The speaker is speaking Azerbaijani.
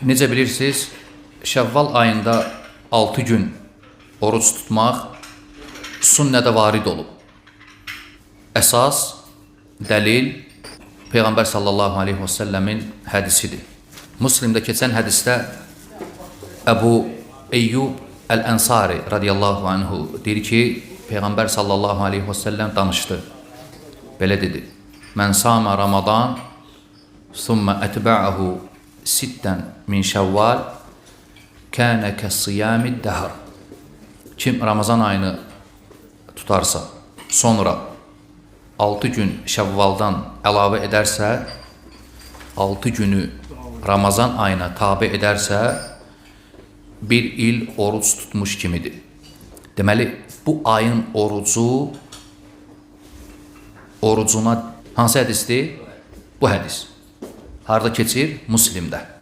Necə bilirsiniz, Şəvval ayında 6 gün oruç tutmaq sünnədə varid olub. Əsas, dəlil Peyğəmbər sallallahu aleyhi və səlləmin hədisidir. Müslimdə keçən hədisdə Əbu Eyyub Əl-Ənsari radiyallahu anhu deyir ki, Peyğəmbər sallallahu aleyhi və səlləm danışdı. Belə dedi: Mən sama Ramadan, thumma ətbə'əhu sitten min Şəvval, kənə kəs-siyamid dəhr. Kim Ramazan ayını tutarsa, sonra 6 gün Şəvvaldan əlavə edərsə, 6 günü Ramazan ayına tabi edərsə, bir il oruç tutmuş kimidir. Deməli, bu ayın orucuna hansı hədisdir? Bu hədis. Harada keçir? Müslimdə.